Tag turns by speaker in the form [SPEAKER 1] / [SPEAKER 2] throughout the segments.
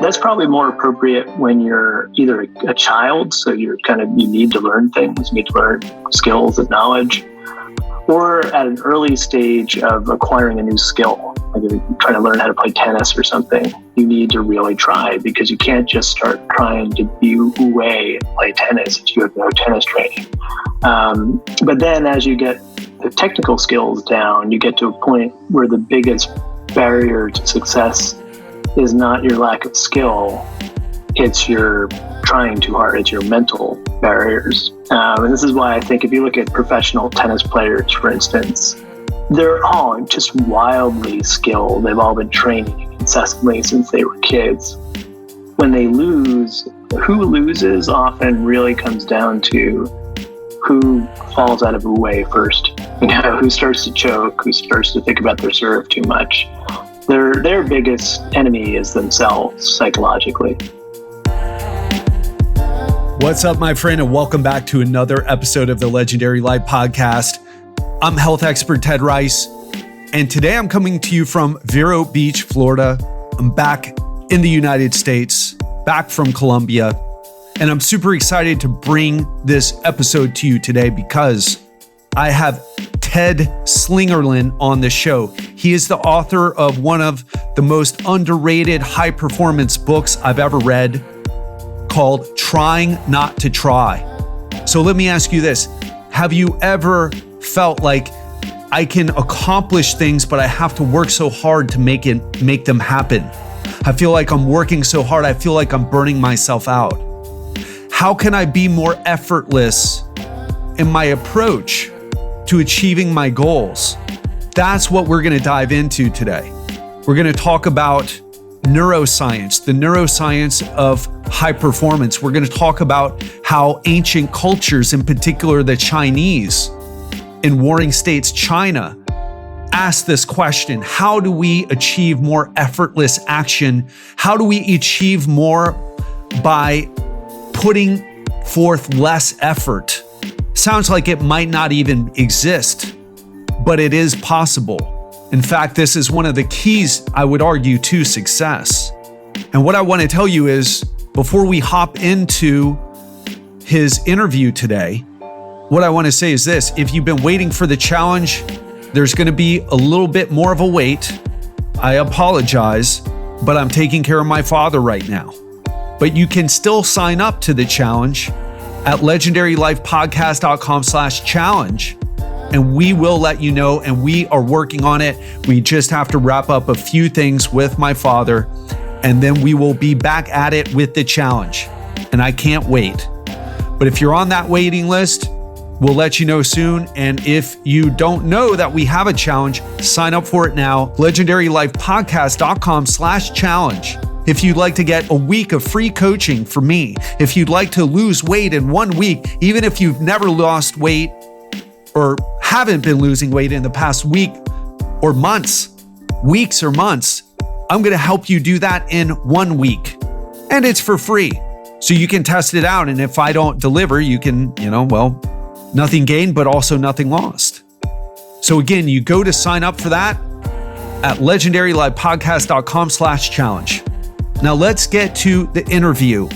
[SPEAKER 1] That's probably more appropriate when you're either a child, so you need to learn things, you need to learn skills and knowledge, or at an early stage of acquiring a new skill. Like if you're trying to learn how to play tennis or something, you need to really try, because you can't just start trying to be away and play tennis if you have no tennis training. But then as you get the technical skills down, you get to a point where the biggest barrier to success is not your lack of skill, it's your trying too hard, it's your mental barriers. And this is why I think if you look at professional tennis players, for instance, they're all just wildly skilled. They've all been training incessantly since they were kids. When they lose, who loses often really comes down to who falls out of a way first. Who starts to choke, who starts to think about their serve too much. Their biggest enemy is themselves psychologically.
[SPEAKER 2] What's up, my friend, and welcome back to another episode of the Legendary Life Podcast. I'm health expert Ted Rice, and today I'm coming to you from Vero Beach, Florida. I'm back in the United States, back from Colombia, and I'm super excited to bring this episode to you today because I have Ted Slingerland on the show. He is the author of one of the most underrated high-performance books I've ever read, called Trying Not to Try. So let me ask you this. Have you ever felt like I can accomplish things, but I have to work so hard to make them happen? I feel like I'm working so hard, I feel like I'm burning myself out. How can I be more effortless in my approach to achieving my goals? That's what we're going to dive into today. We're going to talk about neuroscience, the neuroscience of high performance. We're going to talk about how ancient cultures, in particular the Chinese in warring states, China, asked this question: how do we achieve more effortless action? How do we achieve more by putting forth less effort? Sounds like it might not even exist, but it is possible. In fact, this is one of the keys, I would argue, to success. And what I want to tell you is, before we hop into his interview today, what I want to say is this: if you've been waiting for the challenge, there's going to be a little bit more of a wait. I apologize, but I'm taking care of my father right now. But you can still sign up to the challenge at legendarylifepodcast.com/challenge, and we will let you know, and we are working on it. We just have to wrap up a few things with my father, and then we will be back at it with the challenge, and I can't wait. But if you're on that waiting list, we'll let you know soon. And if you don't know that we have a challenge, sign up for it now, legendarylifepodcast.com/challenge. If you'd like to get a week of free coaching from me, if you'd like to lose weight in 1 week, even if you've never lost weight or haven't been losing weight in the past week or months, weeks or months, I'm going to help you do that in 1 week. And it's for free. So you can test it out. And if I don't deliver, you can, nothing gained, but also nothing lost. So again, you go to sign up for that at legendarylifepodcast.com/challenge. Now let's get to the interview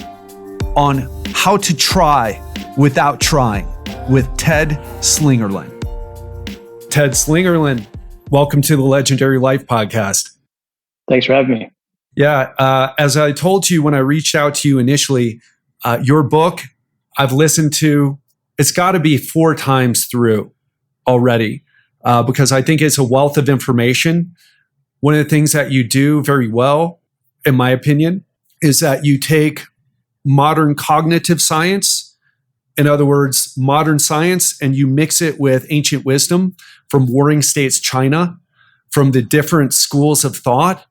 [SPEAKER 2] on how to try without trying with Ted Slingerland. Ted Slingerland, welcome to the Legendary Life Podcast.
[SPEAKER 1] Thanks for having me.
[SPEAKER 2] Yeah, as I told you when I reached out to you initially, your book I've listened to, it's got to be 4 times through already, because I think it's a wealth of information. One of the things that you do very well, in my opinion, is that you take modern cognitive science, in other words, modern science, and you mix it with ancient wisdom from warring states, China, from the different schools of thought,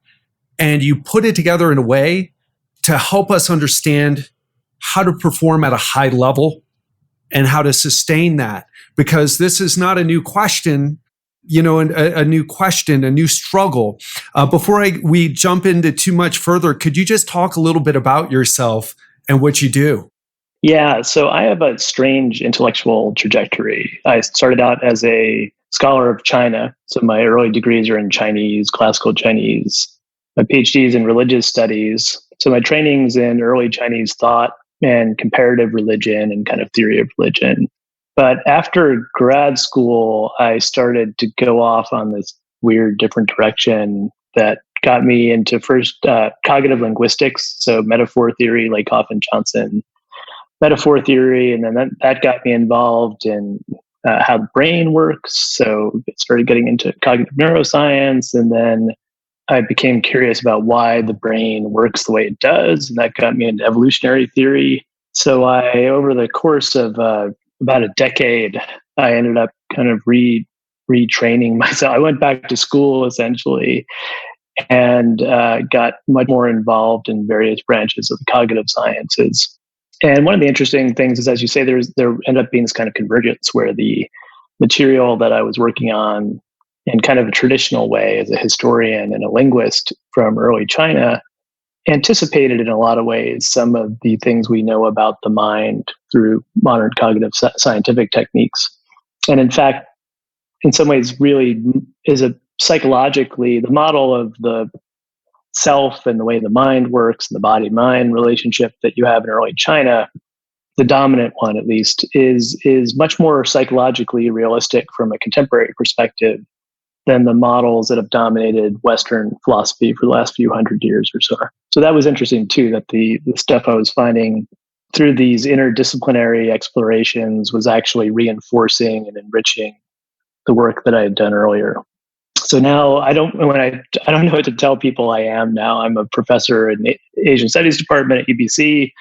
[SPEAKER 2] and you put it together in a way to help us understand how to perform at a high level and how to sustain that. Because this is not a new question, a new question, a new struggle. Before we jump into too much further, could you just talk a little bit about yourself and what you do?
[SPEAKER 1] Yeah, so I have a strange intellectual trajectory. I started out as a scholar of China. So my early degrees are in Chinese, classical Chinese. My PhD is in religious studies. So my training's in early Chinese thought and comparative religion and kind of theory of religion. But after grad school, I started to go off on this weird different direction that got me into first cognitive linguistics, so metaphor theory, Lakoff and Johnson, metaphor theory, and then that got me involved in how the brain works. So I started getting into cognitive neuroscience, and then I became curious about why the brain works the way it does, and that got me into evolutionary theory. So over the course of about a decade, I ended up kind of retraining myself. I went back to school essentially and got much more involved in various branches of the cognitive sciences. And one of the interesting things is, as you say, there ended up being this kind of convergence where the material that I was working on in kind of a traditional way as a historian and a linguist from early China anticipated in a lot of ways some of the things we know about the mind through modern cognitive scientific techniques. And in fact, in some ways really is psychologically the model of the self and the way the mind works and the body-mind relationship that you have in early China, the dominant one at least, is much more psychologically realistic from a contemporary perspective than the models that have dominated Western philosophy for the last few hundred years or so. So that was interesting too, that the stuff I was finding through these interdisciplinary explorations was actually reinforcing and enriching the work that I had done earlier. So now I don't know what to tell people I am now. I'm a professor in the Asian Studies department at UBC,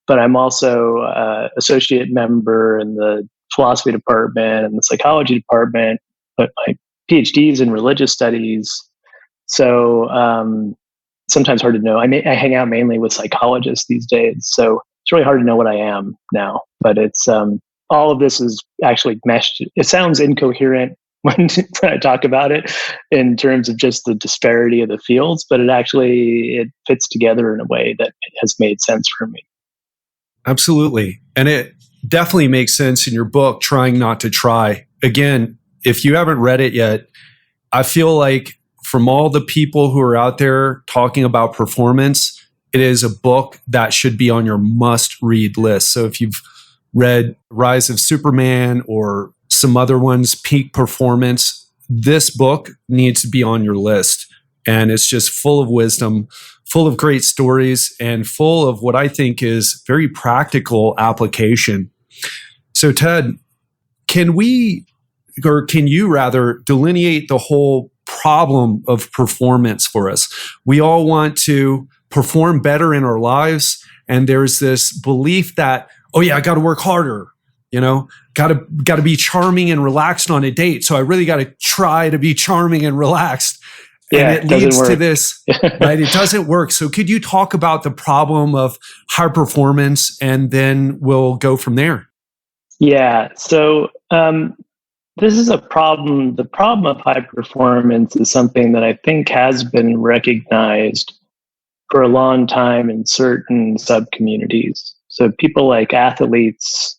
[SPEAKER 1] but I'm also associate member in the philosophy department and the psychology department. But my PhD is in religious studies. So sometimes hard to know. I hang out mainly with psychologists these days. So it's really hard to know what I am now. But it's all of this is actually meshed. It sounds incoherent when I talk about it in terms of just the disparity of the fields, but it fits together in a way that has made sense for me.
[SPEAKER 2] Absolutely. And it definitely makes sense in your book, Trying Not to Try. Again, if you haven't read it yet, I feel like from all the people who are out there talking about performance, it is a book that should be on your must-read list. So if you've read Rise of Superman or some other ones, Peak Performance, this book needs to be on your list. And it's just full of wisdom, full of great stories, and full of what I think is very practical application. So Ted, can you rather delineate the whole problem of performance for us? We all want to perform better in our lives. And there's this belief that, oh yeah, I got to work harder, got to be charming and relaxed on a date. So I really got to try to be charming and relaxed.
[SPEAKER 1] Yeah,
[SPEAKER 2] and it leads to this, right? It doesn't work. So could you talk about the problem of high performance, and then we'll go from there?
[SPEAKER 1] Yeah. So this is a problem. The problem of high performance is something that I think has been recognized for a long time in certain sub-communities. So people like athletes,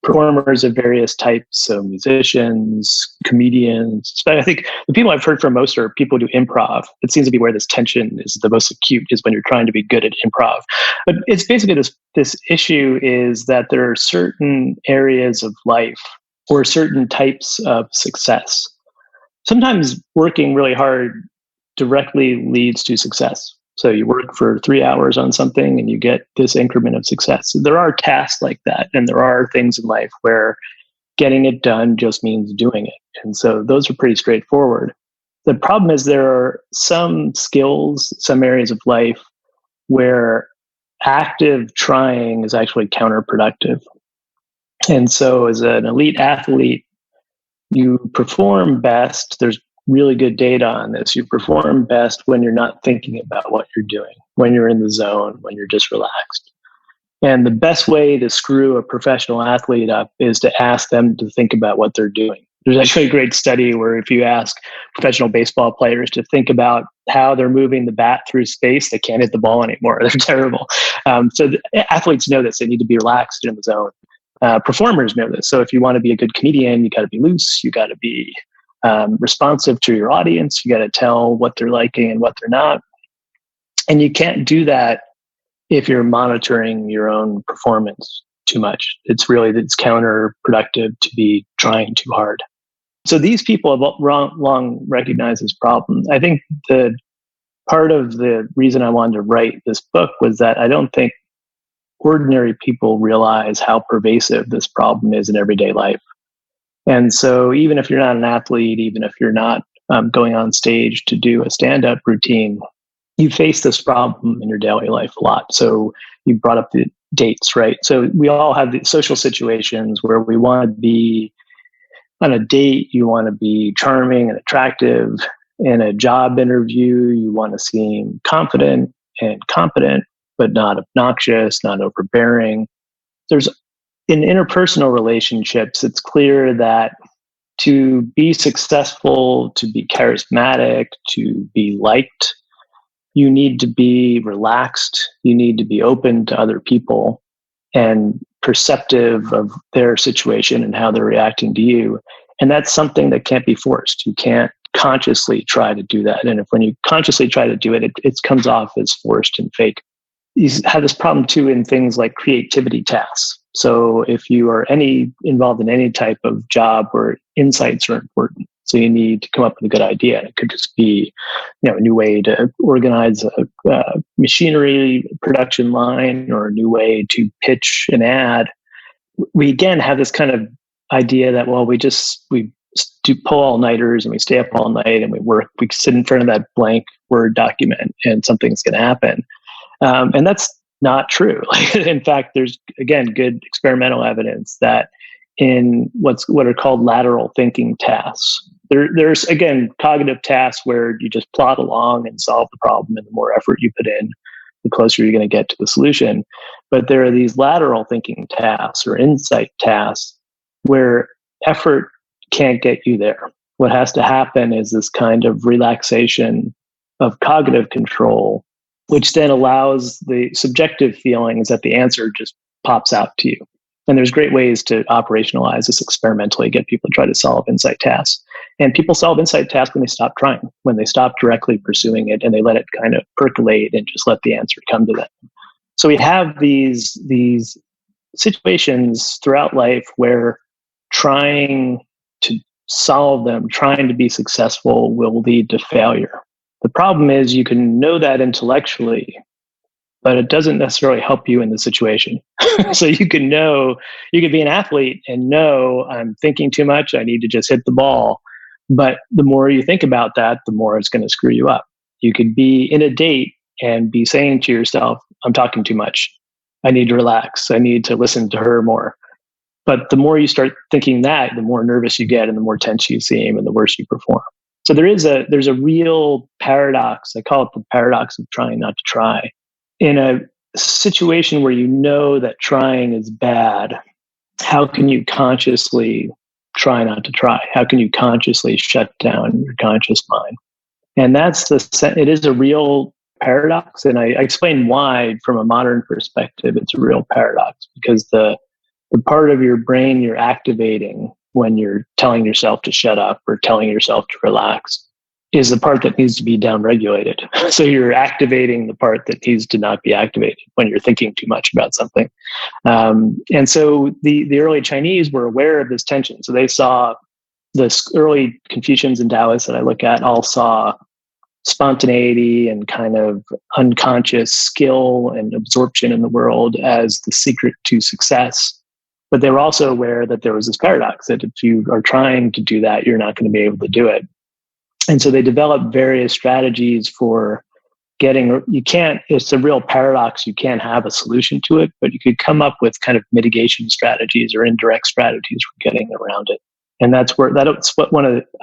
[SPEAKER 1] performers of various types, so musicians, comedians. But I think the people I've heard from most are people who do improv. It seems to be where this tension is the most acute, is when you're trying to be good at improv. But it's basically this issue is that there are certain areas of life or certain types of success. Sometimes working really hard directly leads to success. So you work for 3 hours on something and you get this increment of success. So there are tasks like that. And there are things in life where getting it done just means doing it. And so those are pretty straightforward. The problem is there are some skills, some areas of life where active trying is actually counterproductive. And so as an elite athlete, you perform best. There's really good data on this. You perform best when you're not thinking about what you're doing, when you're in the zone, when you're just relaxed. And the best way to screw a professional athlete up is to ask them to think about what they're doing. There's actually a great study where if you ask professional baseball players to think about how they're moving the bat through space, they can't hit the ball anymore. They're terrible. So athletes know this. They need to be relaxed in the zone. Performers know this. So if you want to be a good comedian, you got to be loose. You got to be responsive to your audience. You got to tell what they're liking and what they're not. And you can't do that if you're monitoring your own performance too much. It's counterproductive to be trying too hard. So these people have long recognized this problem. I think the part of the reason I wanted to write this book was that I don't think ordinary people realize how pervasive this problem is in everyday life. And so even if you're not an athlete, even if you're not going on stage to do a stand-up routine, you face this problem in your daily life a lot. So you brought up the dates, right? So we all have the social situations where we want to be on a date, you want to be charming and attractive. In a job interview, you want to seem confident and competent, but not obnoxious, not overbearing. In interpersonal relationships, it's clear that to be successful, to be charismatic, to be liked, you need to be relaxed. You need to be open to other people and perceptive of their situation and how they're reacting to you. And that's something that can't be forced. You can't consciously try to do that. And when you consciously try to do it, it comes off as forced and fake. You have this problem too in things like creativity tasks. So if you are involved in any type of job where insights are important, so you need to come up with a good idea. It could just be, a new way to organize a machinery production line or a new way to pitch an ad. We again have this kind of idea that, well, we do pull all-nighters and we stay up all night and we work. We sit in front of that blank Word document and something's going to happen. And that's not true. In fact, there's, again, good experimental evidence that in what are called lateral thinking tasks, there's, again, cognitive tasks where you just plod along and solve the problem, and the more effort you put in, the closer you're going to get to the solution. But there are these lateral thinking tasks or insight tasks where effort can't get you there. What has to happen is this kind of relaxation of cognitive control, which then allows the subjective feelings that the answer just pops out to you. And there's great ways to operationalize this experimentally, get people to try to solve insight tasks. And people solve insight tasks when they stop trying, when they stop directly pursuing it and they let it kind of percolate and just let the answer come to them. So we have these situations throughout life where trying to solve them, trying to be successful will lead to failure. The problem is you can know that intellectually, but it doesn't necessarily help you in the situation. So you could be an athlete and know I'm thinking too much, I need to just hit the ball. But the more you think about that, the more it's going to screw you up. You could be in a date and be saying to yourself, I'm talking too much. I need to relax. I need to listen to her more. But the more you start thinking that, the more nervous you get and the more tense you seem and the worse you perform. So there's a real paradox. I call it the paradox of trying not to try. In a situation where you know that trying is bad, how can you consciously try not to try? How can you consciously shut down your conscious mind? And it is a real paradox. And I explain why, from a modern perspective, it's a real paradox, because the part of your brain you're activating when you're telling yourself to shut up or telling yourself to relax is the part that needs to be downregulated. So you're activating the part that needs to not be activated when you're thinking too much about something. And so the early Chinese were aware of this tension. So they saw the early Confucians and Taoists that I look at all saw spontaneity and kind of unconscious skill and absorption in the world as the secret to success. But they were also aware that there was this paradox that if you are trying to do that, you're not going to be able to do it. And so they developed various strategies for it's a real paradox. You can't have a solution to it, but you could come up with kind of mitigation strategies or indirect strategies for getting around it. And that's what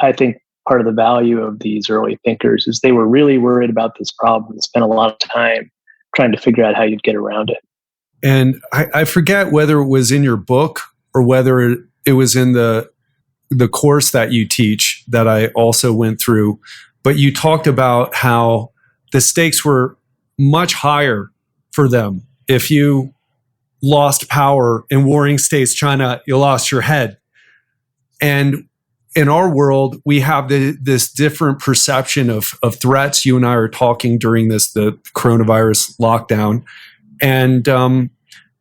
[SPEAKER 1] I think part of the value of these early thinkers is they were really worried about this problem and spent a lot of time trying to figure out how you'd get around it.
[SPEAKER 2] And I forget whether it was in your book or whether it was in the course that you teach that I also went through, but you talked about how the stakes were much higher for them. If you lost power in warring states, China, you lost your head. And in our world, we have this different perception of threats. You and I are talking during the coronavirus lockdown. And,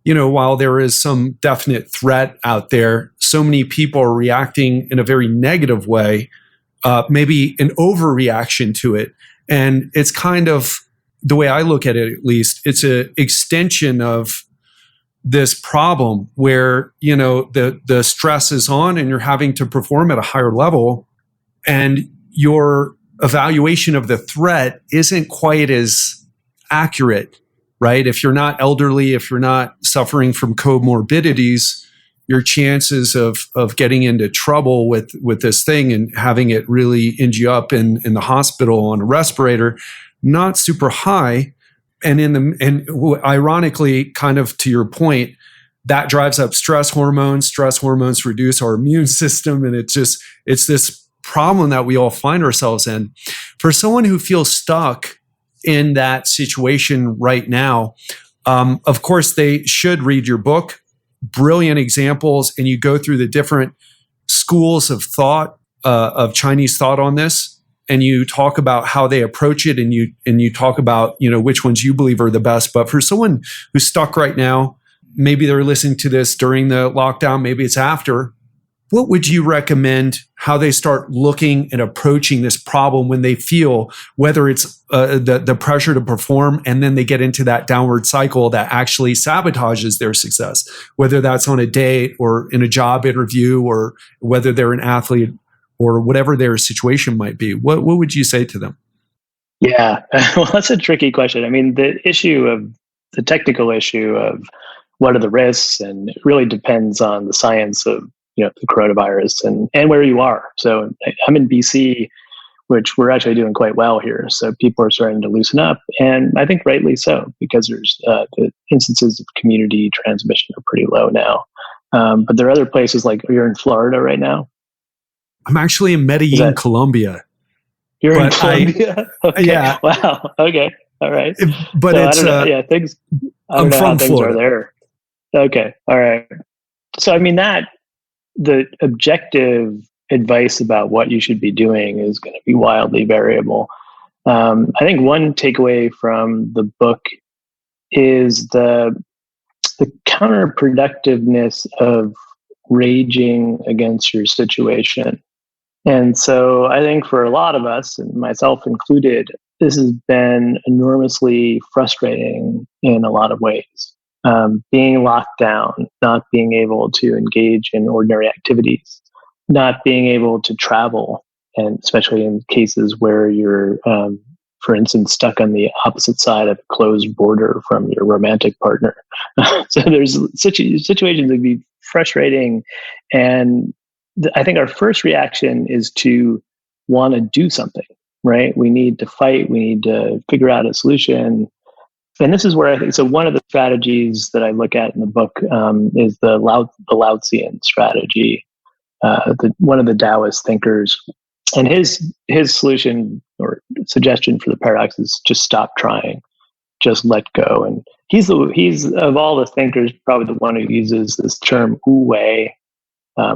[SPEAKER 2] while there is some definite threat out there, so many people are reacting in a very negative way, maybe an overreaction to it. And it's kind of, the way I look at it, at least, it's an extension of this problem where, the stress is on and you're having to perform at a higher level, and your evaluation of the threat isn't quite as accurate, right? If you're not elderly, if you're not suffering from comorbidities, your chances of getting into trouble with this thing and having it really end you up in the hospital on a respirator, not super high. And ironically, kind of to your point, that drives up stress hormones. Stress hormones reduce our immune system, and it's this problem that we all find ourselves in. For someone who feels stuck in that situation right now, of course, they should read your book. Brilliant examples, and you go through the different schools of thought, of Chinese thought on this, and you talk about how they approach it, and you talk about which ones you believe are the best. But for someone who's stuck right now, maybe they're listening to this during the lockdown, maybe it's after, what would you recommend how they start looking and approaching this problem when they feel, whether it's the pressure to perform, and then they get into that downward cycle that actually sabotages their success, whether that's on a date or in a job interview, or whether they're an athlete or whatever their situation might be? What would you say to them?
[SPEAKER 1] Yeah, well, that's a tricky question. I mean, the technical issue of what are the risks, and it really depends on the science of the coronavirus and where you are. So I'm in BC, which we're actually doing quite well here. So people are starting to loosen up, and I think rightly so, because there's the instances of community transmission are pretty low now. But there are other places, like you're in Florida right now.
[SPEAKER 2] I'm actually in Medellin, Colombia.
[SPEAKER 1] You're in Colombia? Okay.
[SPEAKER 2] Yeah.
[SPEAKER 1] Wow. Okay. All right.
[SPEAKER 2] But
[SPEAKER 1] so
[SPEAKER 2] it's
[SPEAKER 1] things.
[SPEAKER 2] I'm from Florida.
[SPEAKER 1] Are there. Okay. All right. So I mean the objective advice about what you should be doing is going to be wildly variable. I think one takeaway from the book is the counterproductiveness of raging against your situation. And so I think for a lot of us, and myself included, this has been enormously frustrating in a lot of ways. Being locked down, not being able to engage in ordinary activities, not being able to travel, and especially in cases where you're, for instance, stuck on the opposite side of a closed border from your romantic partner. So there's situations that can be frustrating. And I think our first reaction is to want to do something, right? We need to fight. We need to figure out a solution. And this is where I think, so one of the strategies that I look at in the book is the Laozian strategy, one of the Taoist thinkers. And his solution or suggestion for the paradox is just stop trying, just let go. And he's of all the thinkers, probably the one who uses this term wu wei.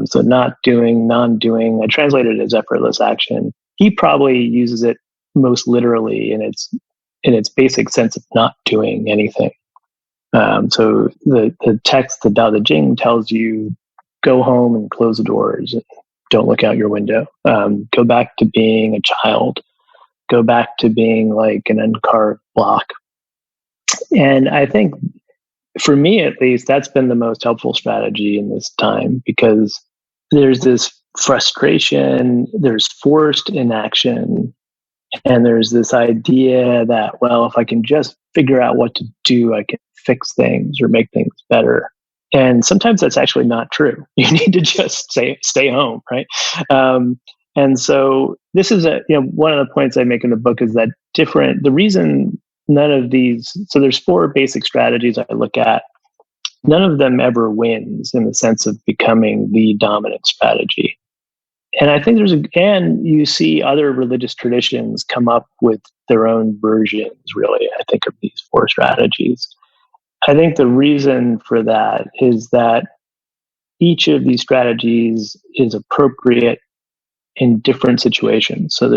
[SPEAKER 1] So not doing, non-doing. I translated it as effortless action. He probably uses it most literally in its basic sense of not doing anything. So the text, the Tao Te Ching, tells you go home and close the doors. And don't look out your window. Go back to being a child. Go back to being like an uncarved block. And I think, for me at least, that's been the most helpful strategy in this time, because there's this frustration, there's forced inaction, and there's this idea that, well, if I can just figure out what to do, I can fix things or make things better. And sometimes that's actually not true. You need to just stay home, right? And so this is one of the points I make in the book is that the reason none of these, so there's 4 basic strategies I look at. None of them ever wins in the sense of becoming the dominant strategy. And I think and you see other religious traditions come up with their own versions, really, I think, of these 4 strategies. I think the reason for that is that each of these strategies is appropriate in different situations. So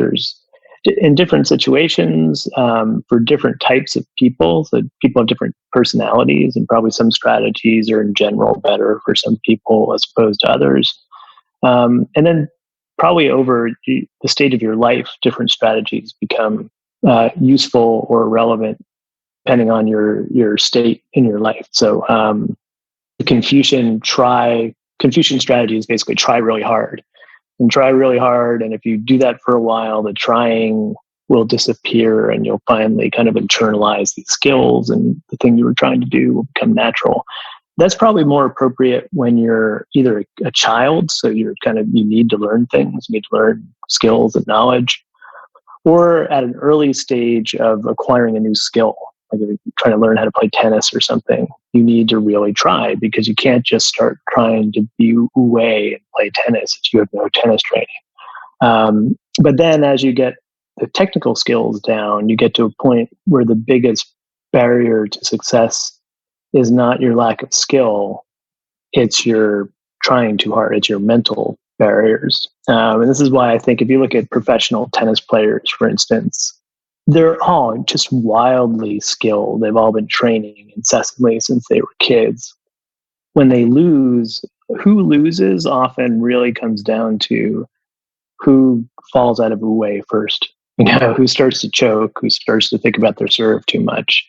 [SPEAKER 1] in different situations, for different types of people. So people have different personalities, and probably some strategies are in general better for some people as opposed to others. And then probably over the stage of your life, different strategies become useful or relevant depending on your state in your life. So the Confucian strategy is basically try really hard. And try really hard. And if you do that for a while, the trying will disappear and you'll finally kind of internalize these skills, and the thing you were trying to do will become natural. That's probably more appropriate when you're either a child, so you need to learn things, you need to learn skills and knowledge, or at an early stage of acquiring a new skill. Like if you're trying to learn how to play tennis or something, you need to really try, because you can't just start trying to be Wu-Wei and play tennis if you have no tennis training. But then as you get the technical skills down, you get to a point where the biggest barrier to success is not your lack of skill, it's your trying too hard, it's your mental barriers. And this is why I think if you look at professional tennis players, for instance, they're all just wildly skilled. They've all been training incessantly since they were kids. When they lose, who loses often really comes down to who falls out of a way first. Who starts to choke, who starts to think about their serve too much.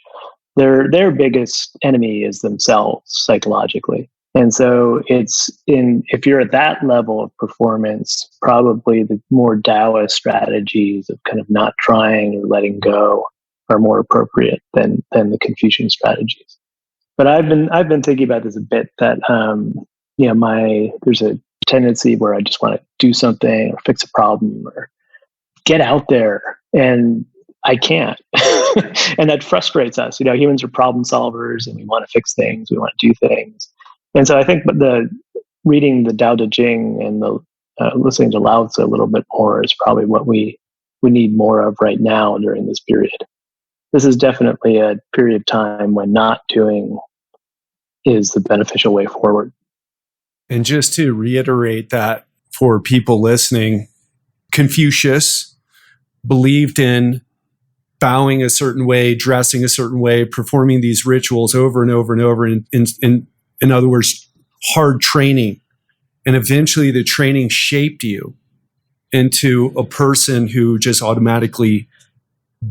[SPEAKER 1] Their biggest enemy is themselves psychologically. And so if you're at that level of performance, probably the more Taoist strategies of kind of not trying or letting go are more appropriate than the Confucian strategies. But I've been thinking about this a bit, that there's a tendency where I just want to do something or fix a problem or get out there, and I can't. And that frustrates us. Humans are problem solvers, and we want to fix things, we want to do things. And so I think reading the Tao Te Ching and listening to Lao Tzu a little bit more is probably what we need more of right now during this period. This is definitely a period of time when not doing is the beneficial way forward.
[SPEAKER 2] And just to reiterate that for people listening, Confucius believed in bowing a certain way, dressing a certain way, performing these rituals over and over and over. In other words, hard training. And eventually the training shaped you into a person who just automatically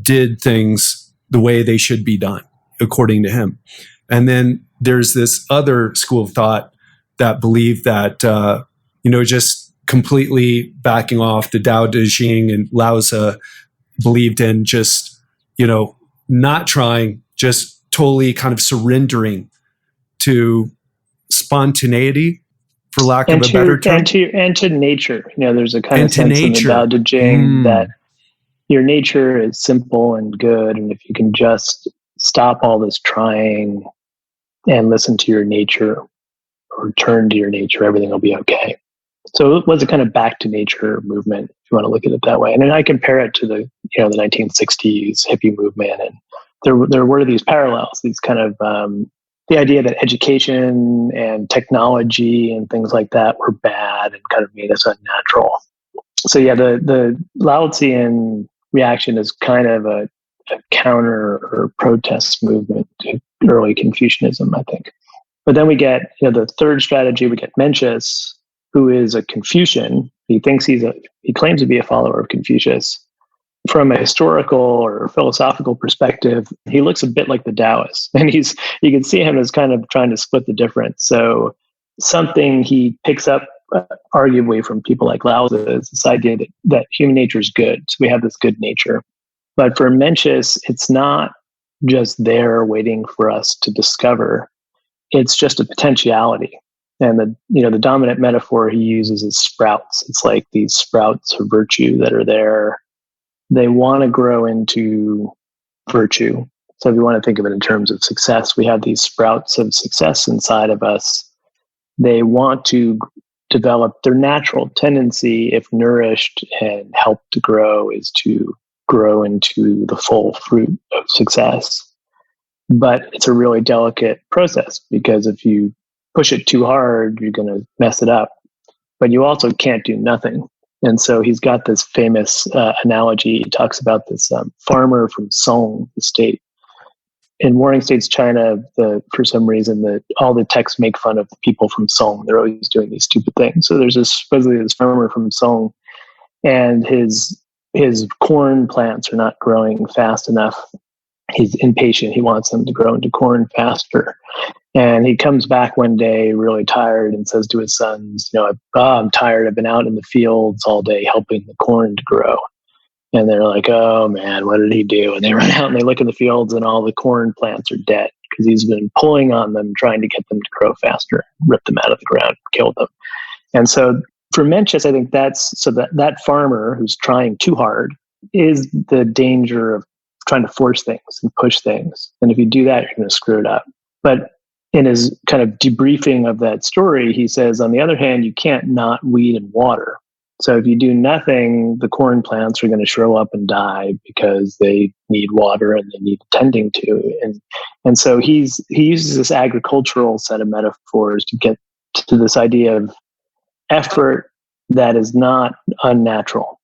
[SPEAKER 2] did things the way they should be done, according to him. And then there's this other school of thought that believed that, just completely backing off the Tao Te Ching, and Lao Tzu believed in just, not trying, just totally kind of surrendering to spontaneity, for lack of a better term.
[SPEAKER 1] And to nature. There's a kind of sense in the Tao Te Ching that your nature is simple and good, and if you can just stop all this trying and listen to your nature, or turn to your nature, everything will be okay. So it was a kind of back to nature movement, if you want to look at it that way. And then I compare it to the 1960s hippie movement, and there were these parallels, these kind of the idea that education and technology and things like that were bad and kind of made us unnatural. So the Laozian reaction is kind of a counter or protest movement to early Confucianism, I think. But then we get the third strategy. We get Mencius, who is a Confucian. He claims to be a follower of Confucius. From a historical or philosophical perspective, he looks a bit like the Taoists, and you can see him as kind of trying to split the difference. So something he picks up arguably from people like Lao Tzu is this idea that human nature is good. So we have this good nature. But for Mencius, it's not just there waiting for us to discover. It's just a potentiality. And the dominant metaphor he uses is sprouts. It's like these sprouts of virtue that are there. They want to grow into virtue. So if you want to think of it in terms of success, we have these sprouts of success inside of us. They want to develop their natural tendency, if nourished and helped to grow, is to grow into the full fruit of success. But it's a really delicate process, because if you push it too hard, you're going to mess it up. But you also can't do nothing. And so he's got this famous analogy. He talks about this farmer from Song, the state. In Warring States, China, for some reason, all the texts make fun of the people from Song. They're always doing these stupid things. So there's supposedly this farmer from Song, and his corn plants are not growing fast enough. He's impatient. He wants them to grow into corn faster. And he comes back one day really tired and says to his sons, I'm tired. I've been out in the fields all day helping the corn to grow. And they're like, oh man, what did he do? And they run out and they look in the fields and all the corn plants are dead because he's been pulling on them, trying to get them to grow faster, rip them out of the ground, kill them. And so for Mencius, I think that farmer who's trying too hard is the danger of trying to force things and push things. And if you do that, you're going to screw it up. But in his kind of debriefing of that story, he says, on the other hand, you can't not weed and water. So if you do nothing, the corn plants are going to shrivel up and die because they need water and they need tending to. And so he uses this agricultural set of metaphors to get to this idea of effort that is not unnatural.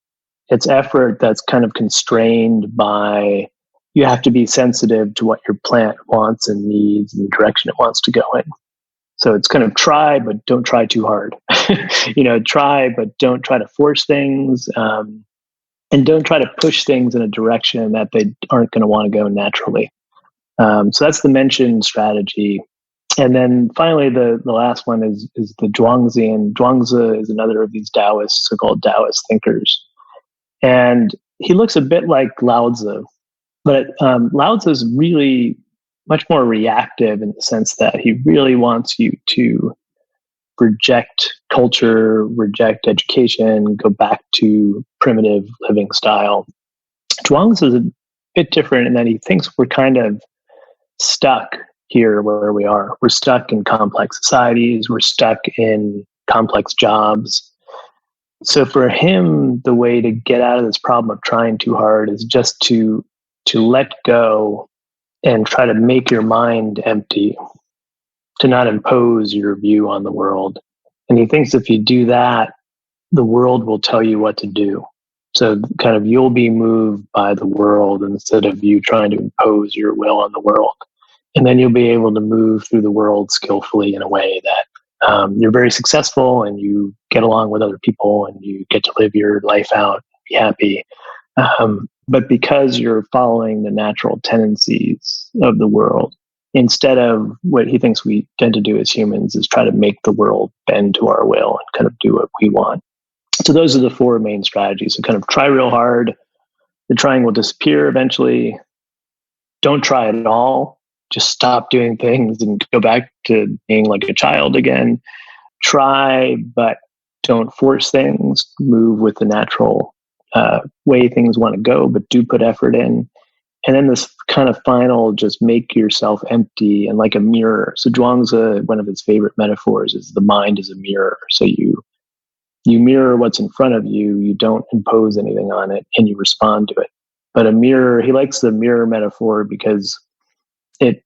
[SPEAKER 1] It's effort that's kind of constrained by, you have to be sensitive to what your plant wants and needs and the direction it wants to go in. So it's kind of try, but don't try too hard. Try, but don't try to force things. And don't try to push things in a direction that they aren't going to want to go naturally. So that's the mentioned strategy. And then finally, the last one is the Zhuangzi. And Zhuangzi is another of these Taoists, so-called Taoist thinkers. And he looks a bit like Lao Tzu. But Lao Tzu is really much more reactive in the sense that he really wants you to reject culture, reject education, go back to primitive living style. Zhuangzi is a bit different in that he thinks we're kind of stuck here where we are. We're stuck in complex societies. We're stuck in complex jobs. So for him, the way to get out of this problem of trying too hard is just to let go and try to make your mind empty, to not impose your view on the world. And he thinks if you do that, the world will tell you what to do. So kind of you'll be moved by the world instead of you trying to impose your will on the world. And then you'll be able to move through the world skillfully in a way that you're very successful and you get along with other people and you get to live your life out, be happy. But because you're following the natural tendencies of the world, instead of what he thinks we tend to do as humans is try to make the world bend to our will and kind of do what we want. So those are the four main strategies. So kind of try real hard. The trying will disappear eventually. Don't try it at all. Just stop doing things and go back to being like a child again. Try, but don't force things. Move with the natural way things want to go, but do put effort in. And then this kind of final, just make yourself empty and like a mirror. So Zhuangzi, one of his favorite metaphors is the mind is a mirror. So you mirror what's in front of you, you don't impose anything on it, and you respond to it. But a mirror, he likes the mirror metaphor because it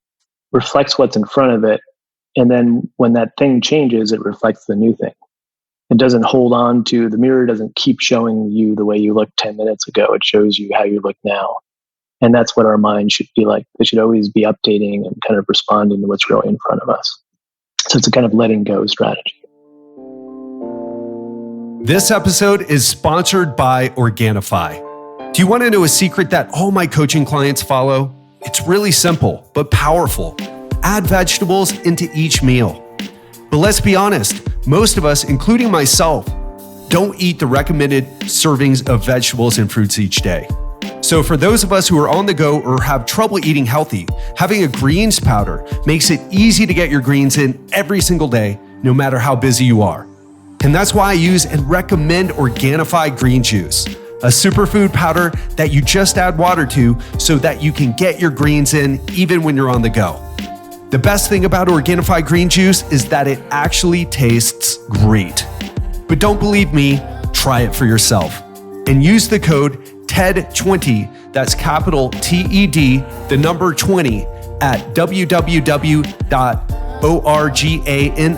[SPEAKER 1] reflects what's in front of it. And then when that thing changes, it reflects the new thing. It doesn't hold on to, the mirror doesn't keep showing you the way you looked 10 minutes ago. It shows you how you look now. And that's what our mind should be like. It should always be updating and kind of responding to what's really in front of us. So it's a kind of letting go strategy.
[SPEAKER 2] This episode is sponsored by Organifi. Do you want to know a secret that all my coaching clients follow? It's really simple, but powerful. Add vegetables into each meal. But let's be honest, most of us, including myself, don't eat the recommended servings of vegetables and fruits each day. So for those of us who are on the go or have trouble eating healthy, having a greens powder makes it easy to get your greens in every single day, no matter how busy you are. And that's why I use and recommend Organifi green juice, a superfood powder that you just add water to so that you can get your greens in even when you're on the go. The best thing about Organifi green juice is that it actually tastes great. But don't believe me, try it for yourself. And use the code TED20, that's capital TED, the number 20, at www.organifi.com Organifi.com.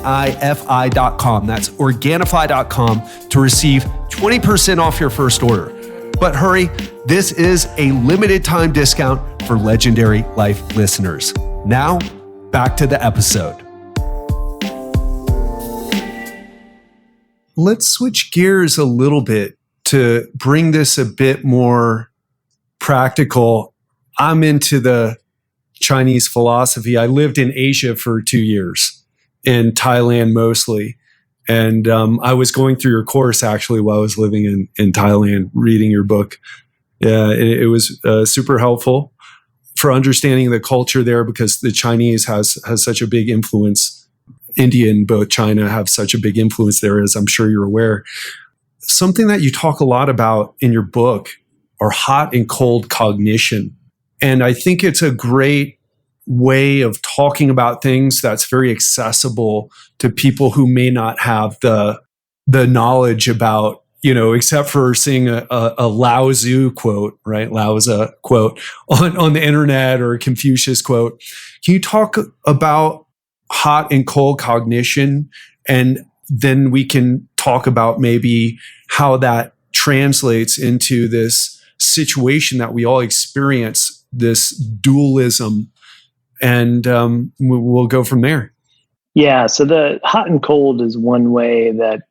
[SPEAKER 2] That's Organifi.com to receive 20% off your first order. But hurry, this is a limited time discount for Legendary Life listeners. Now, back to the episode. Let's switch gears a little bit to bring this a bit more practical. I'm into the Chinese philosophy. I lived in Asia for 2 years, in Thailand mostly. And I was going through your course actually while I was living in Thailand, reading your book. It was super helpful for understanding the culture there, because the Chinese has such a big influence. India and both China have such a big influence there, as I'm sure you're aware. Something that you talk a lot about in your book are hot and cold cognition. And I think it's a great way of talking about things that's very accessible to people who may not have the knowledge about, except for seeing a Lao Tzu quote, right? Lao Tzu quote on the internet, or a Confucius quote. Can you talk about hot and cold cognition? And then we can talk about maybe how that translates into this situation that we all experience, this dualism, and we'll go from there.
[SPEAKER 1] Yeah, so the hot and cold is one way that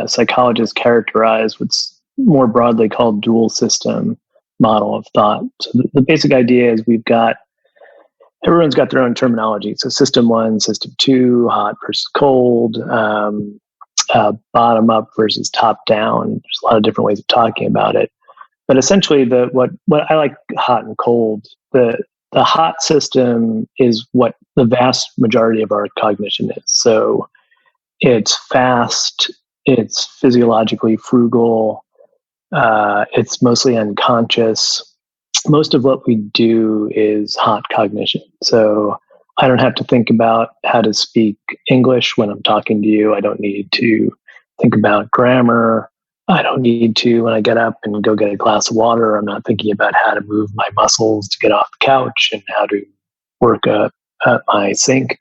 [SPEAKER 1] psychologists characterize what's more broadly called dual system model of thought. So the basic idea is everyone's got their own terminology. So system 1, system 2, hot versus cold, bottom up versus top down. There's a lot of different ways of talking about it. But essentially, what I like hot and cold, the hot system is what the vast majority of our cognition is. So it's fast, it's physiologically frugal, it's mostly unconscious. Most of what we do is hot cognition. So I don't have to think about how to speak English when I'm talking to you. I don't need to think about grammar. I don't need to, when I get up and go get a glass of water, I'm not thinking about how to move my muscles to get off the couch and how to work at my sink.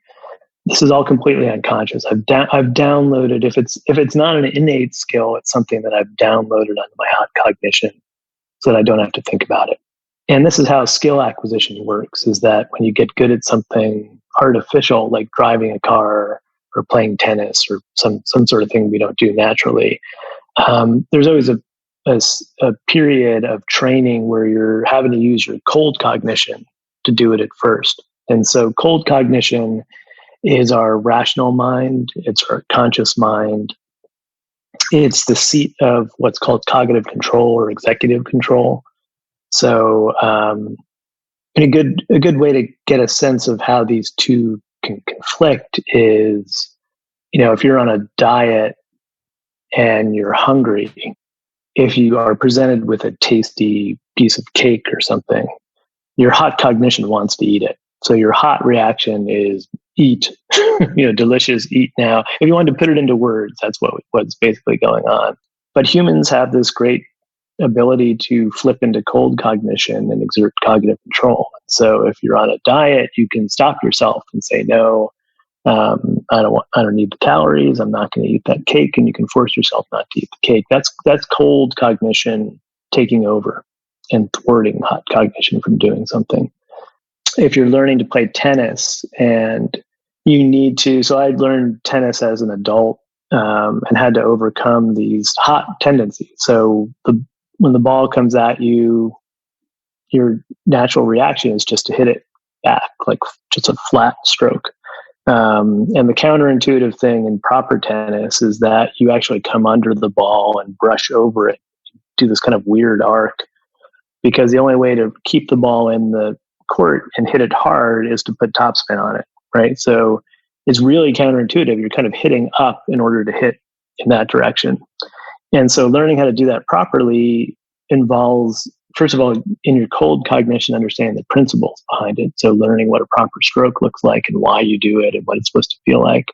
[SPEAKER 1] This is all completely unconscious. I've downloaded, if it's not an innate skill, it's something that I've downloaded onto my hot cognition so that I don't have to think about it. And this is how skill acquisition works, is that when you get good at something artificial, like driving a car or playing tennis or some sort of thing we don't do naturally, there's always a period of training where you're having to use your cold cognition to do it at first. And so cold cognition is our rational mind. It's our conscious mind. It's the seat of what's called cognitive control or executive control. So a good way to get a sense of how these two can conflict is, if you're on a diet and you're hungry, if you are presented with a tasty piece of cake or something, your hot cognition wants to eat it. So your hot reaction is eat, delicious, eat now. If you wanted to put it into words, that's what's basically going on. But humans have this great ability to flip into cold cognition and exert cognitive control. So if you're on a diet, you can stop yourself and say, no, I don't need the calories. I'm not going to eat that cake. And you can force yourself not to eat the cake. That's cold cognition taking over and thwarting hot cognition from doing something. If you're learning to play tennis and you need to, so I learned tennis as an adult and had to overcome these hot tendencies. So when the ball comes at you, your natural reaction is just to hit it back, like just a flat stroke. And the counterintuitive thing in proper tennis is that you actually come under the ball and brush over it, do this kind of weird arc, because the only way to keep the ball in the court and hit it hard is to put topspin on it, right? So it's really counterintuitive. You're kind of hitting up in order to hit in that direction. And so learning how to do that properly involves, first of all, in your cold cognition, understanding the principles behind it. So learning what a proper stroke looks like and why you do it and what it's supposed to feel like.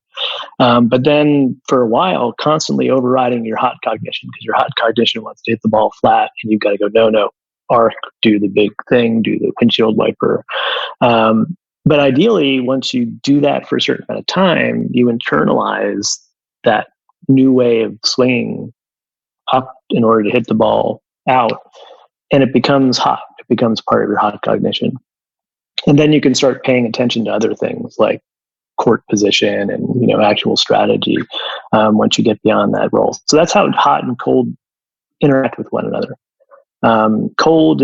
[SPEAKER 1] But then for a while, constantly overriding your hot cognition, because your hot cognition wants to hit the ball flat and you've got to go, no, arc, do the big thing, do the windshield wiper. But ideally, once you do that for a certain amount of time, you internalize that new way of swinging up in order to hit the ball out, and it becomes hot. It becomes part of your hot cognition. And then you can start paying attention to other things like court position and actual strategy once you get beyond that role. So that's how hot and cold interact with one another. Cold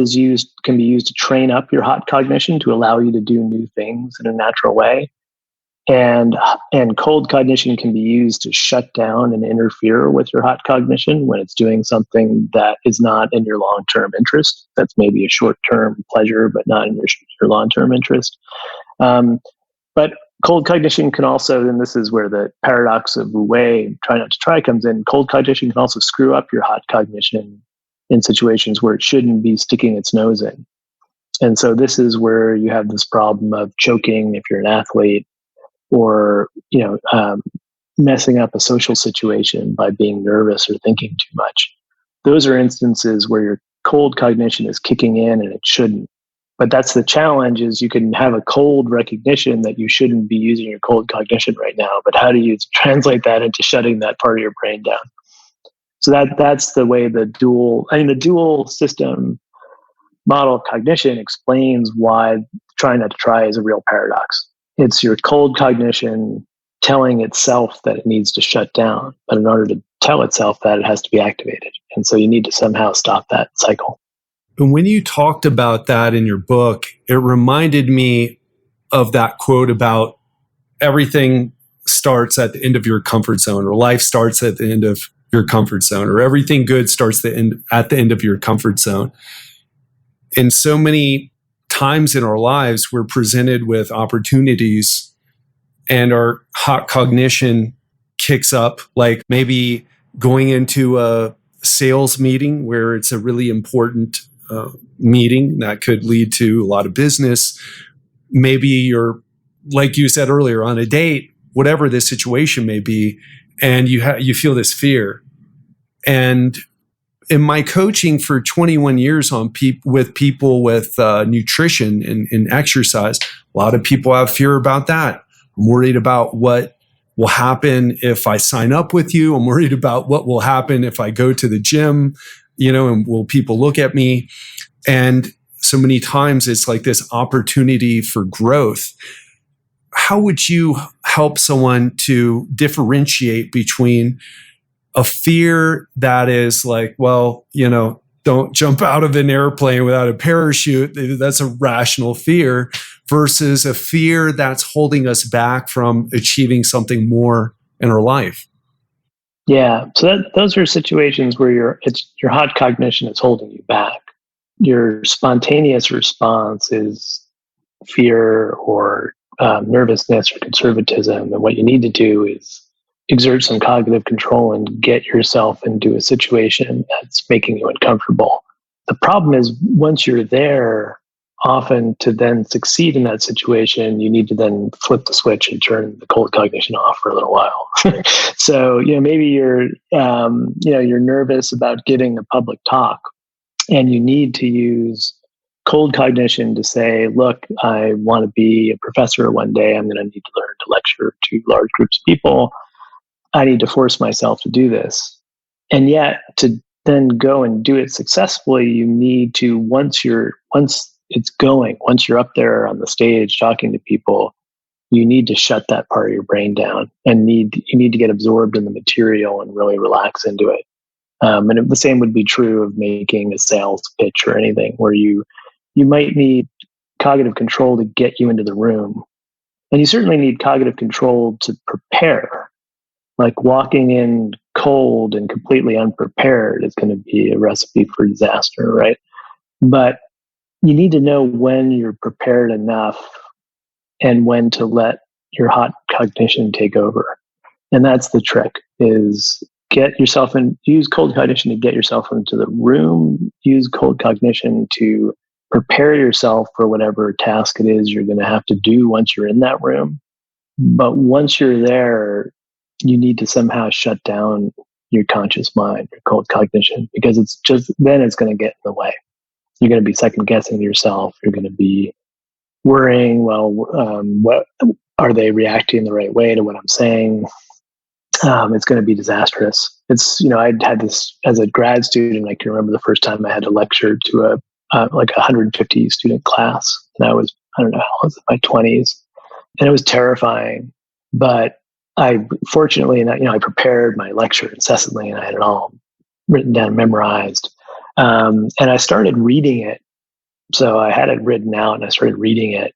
[SPEAKER 1] can be used to train up your hot cognition to allow you to do new things in a natural way. And cold cognition can be used to shut down and interfere with your hot cognition when it's doing something that is not in your long-term interest. That's maybe a short-term pleasure, but not in your long-term interest. But cold cognition can also, and this is where the paradox of Wu Wei, try not to try, comes in. Cold cognition can also screw up your hot cognition in situations where it shouldn't be sticking its nose in. And so this is where you have this problem of choking if you're an athlete, or messing up a social situation by being nervous or thinking too much. Those are instances where your cold cognition is kicking in and it shouldn't. But that's the challenge, is you can have a cold recognition that you shouldn't be using your cold cognition right now, but how do you translate that into shutting that part of your brain down? So that's the way the dual system model of cognition explains why trying not to try is a real paradox. It's your cold cognition telling itself that it needs to shut down, but in order to tell itself that, it has to be activated. And so you need to somehow stop that cycle.
[SPEAKER 2] And when you talked about that in your book, it reminded me of that quote about everything starts at the end of your comfort zone, or life starts at the end of your comfort zone, or everything good starts at the end of your comfort zone. And so many times in our lives, we're presented with opportunities and our hot cognition kicks up, like maybe going into a sales meeting where it's a really important meeting that could lead to a lot of business. Maybe you're, like you said earlier, on a date, whatever the situation may be, and you feel this fear. And in my coaching for 21 years with people with nutrition and exercise, a lot of people have fear about that. I'm worried about what will happen if I sign up with you. I'm worried about what will happen if I go to the gym, and will people look at me? And so many times it's like this opportunity for growth. How would you help someone to differentiate between a fear that is like, well, don't jump out of an airplane without a parachute. That's a rational fear, versus a fear that's holding us back from achieving something more in our life?
[SPEAKER 1] Yeah. So those are situations where your hot cognition is holding you back. Your spontaneous response is fear or nervousness or conservatism. And what you need to do is exert some cognitive control and get yourself into a situation that's making you uncomfortable. The problem is, once you're there, often to then succeed in that situation, you need to then flip the switch and turn the cold cognition off for a little while. So, maybe you're nervous about giving a public talk, and you need to use cold cognition to say, look, I want to be a professor one day. I'm going to need to learn to lecture to large groups of people. I need to force myself to do this. And yet, to then go and do it successfully, you need to, once you're up there on the stage talking to people, you need to shut that part of your brain down, and you need to get absorbed in the material and really relax into it. And the same would be true of making a sales pitch or anything, where you might need cognitive control to get you into the room. And you certainly need cognitive control to prepare. Like walking in cold and completely unprepared is going to be a recipe for disaster, right? But you need to know when you're prepared enough and when to let your hot cognition take over. And that's the trick, is use cold cognition to get yourself into the room, use cold cognition to prepare yourself for whatever task it is you're going to have to do once you're in that room. But once you're there, you need to somehow shut down your conscious mind, your cold cognition, because then it's going to get in the way. You're going to be second guessing yourself. You're going to be worrying, well, what are they reacting the right way to what I'm saying? It's going to be disastrous. It's, I'd had this as a grad student. I can remember the first time I had to lecture to like 150 student class. And I was in my 20s, and it was terrifying. But I fortunately, I prepared my lecture incessantly, and I had it all written down, memorized. And I started reading it. So I had it written out, and I started reading it.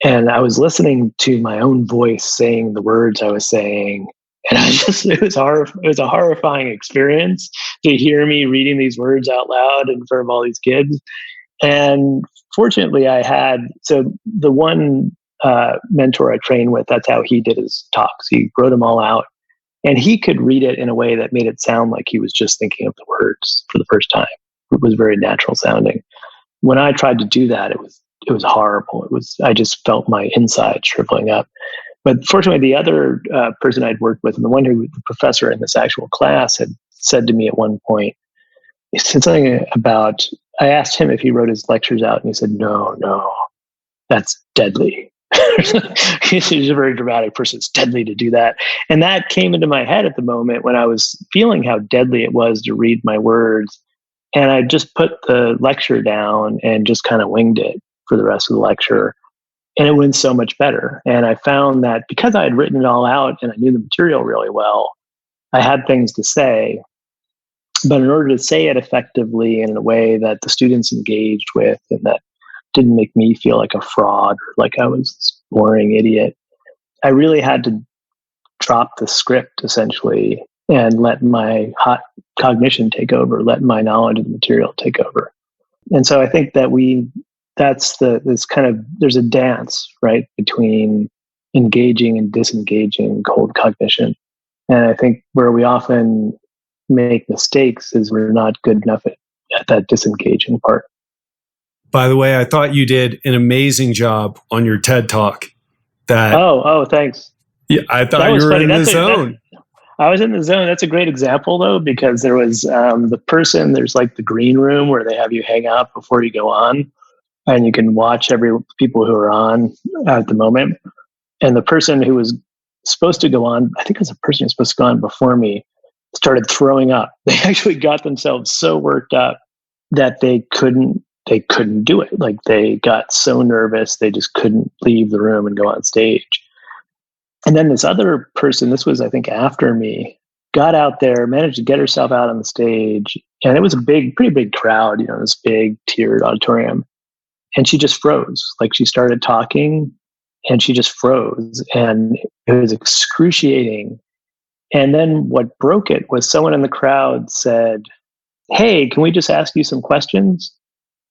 [SPEAKER 1] And I was listening to my own voice saying the words I was saying. And it was a horrifying experience to hear me reading these words out loud in front of all these kids. And fortunately, so the one mentor I trained with, that's how he did his talks. He wrote them all out, and he could read it in a way that made it sound like he was just thinking of the words for the first time. It was very natural sounding. When I tried to do that, it was horrible. I just felt my insides shriveling up. But fortunately, the other person I'd worked with, and the professor in this actual class, had said to me at one point, he said something about, I asked him if he wrote his lectures out, and he said, no, that's deadly. He's a very dramatic person. It's deadly to do that. And that came into my head at the moment when I was feeling how deadly it was to read my words. And I just put the lecture down and just kind of winged it for the rest of the lecture. And it went so much better. And I found that because I had written it all out and I knew the material really well, I had things to say. But in order to say it effectively and in a way that the students engaged with and that didn't make me feel like a fraud or like I was this boring idiot, I really had to drop the script essentially and let my hot cognition take over, let my knowledge of the material take over. And so I think that there's a dance, right, between engaging and disengaging cold cognition. And I think where we often make mistakes is we're not good enough at that disengaging part.
[SPEAKER 2] By the way, I thought you did an amazing job on your TED Talk.
[SPEAKER 1] Oh, thanks.
[SPEAKER 2] Yeah, I thought you were in the zone.
[SPEAKER 1] I was in the zone. That's a great example, though, because there was there's like the green room where they have you hang out before you go on, and you can watch people who are on at the moment. And the person who was supposed to go on, I think it was a person who was supposed to go on before me, started throwing up. They actually got themselves so worked up that they couldn't do it. Like they got so nervous, they just couldn't leave the room and go on stage. And then this other person, this was, I think, after me, got out there, managed to get herself out on the stage. And it was a pretty big crowd, this big tiered auditorium. And she just froze. Like she started talking and she just froze. And it was excruciating. And then what broke it was someone in the crowd said, "Hey, can we just ask you some questions?"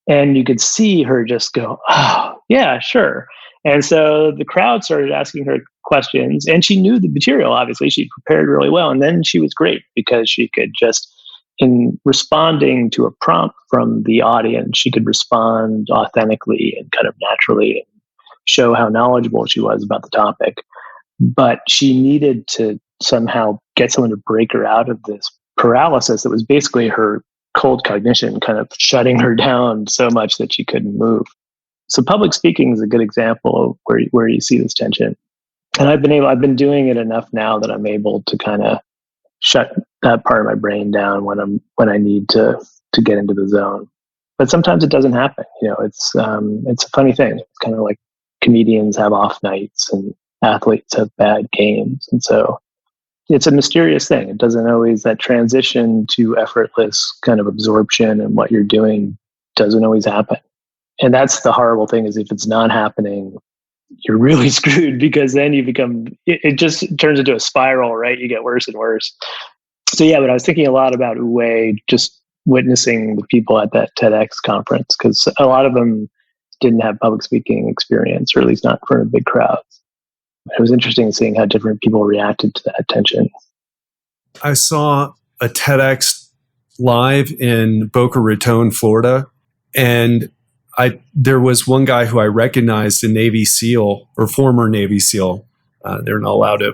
[SPEAKER 1] And you could see her just go, "Oh, yeah, sure." And so the crowd started asking her questions, and she knew the material, obviously. She prepared really well. And then she was great because she could just, in responding to a prompt from the audience, she could respond authentically and kind of naturally and show how knowledgeable she was about the topic. But she needed to somehow get someone to break her out of this paralysis that was basically her cold cognition kind of shutting her down so much that she couldn't move. So public speaking is a good example of where you see this tension. And I've been doing it enough now that I'm able to kind of shut that part of my brain down when I need to get into the zone. But sometimes it doesn't happen. It's a funny thing. It's kind of like comedians have off nights and athletes have bad games. And so it's a mysterious thing. It doesn't always, that transition to effortless kind of absorption and what you're doing doesn't always happen. And that's the horrible thing, is if it's not happening, you're really screwed, because then it just turns into a spiral, right? You get worse and worse. So yeah, but I was thinking a lot about Uwe, just witnessing the people at that TEDx conference, because a lot of them didn't have public speaking experience, or at least not in front of big crowds. It was interesting seeing how different people reacted to that tension.
[SPEAKER 2] I saw a TEDx live in Boca Raton, Florida, and there was one guy who I recognized, a Navy SEAL or former Navy SEAL. They're not allowed to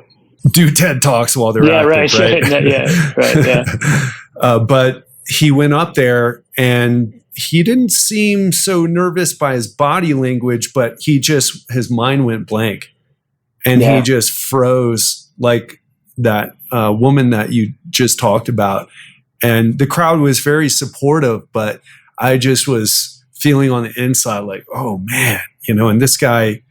[SPEAKER 2] do TED Talks while they're active, right?
[SPEAKER 1] Yeah, right. Yeah.
[SPEAKER 2] But he went up there and he didn't seem so nervous by his body language, but his mind went blank and he just froze like that woman that you just talked about. And the crowd was very supportive, but I just was feeling on the inside like, oh man, and this guy,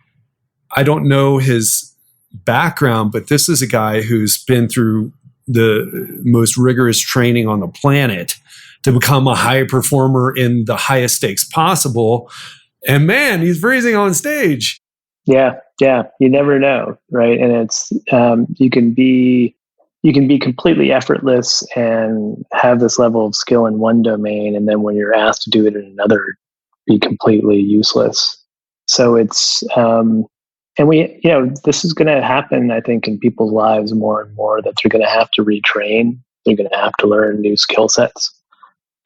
[SPEAKER 2] I don't know his background, but this is a guy who's been through the most rigorous training on the planet to become a high performer in the highest stakes possible. And man, he's freezing on stage.
[SPEAKER 1] Yeah. You never know, right? And it's you can be completely effortless and have this level of skill in one domain, and then when you're asked to do it in another, be completely useless. So it's and this is going to happen, I think, in people's lives more and more, that they're going to have to retrain. They're going to have to learn new skill sets.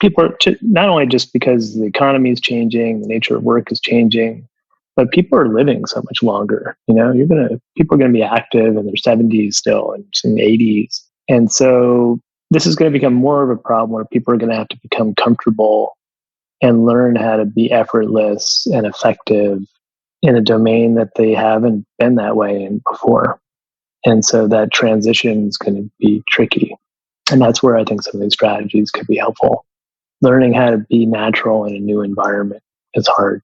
[SPEAKER 1] People are not only just because the economy is changing, the nature of work is changing, but people are living so much longer. People are going to be active in their 70s still and in the 80s. And so this is going to become more of a problem where people are going to have to become comfortable and learn how to be effortless and effective in a domain that they haven't been that way in before. And so that transition is going to be tricky. And that's where I think some of these strategies could be helpful. Learning how to be natural in a new environment is hard.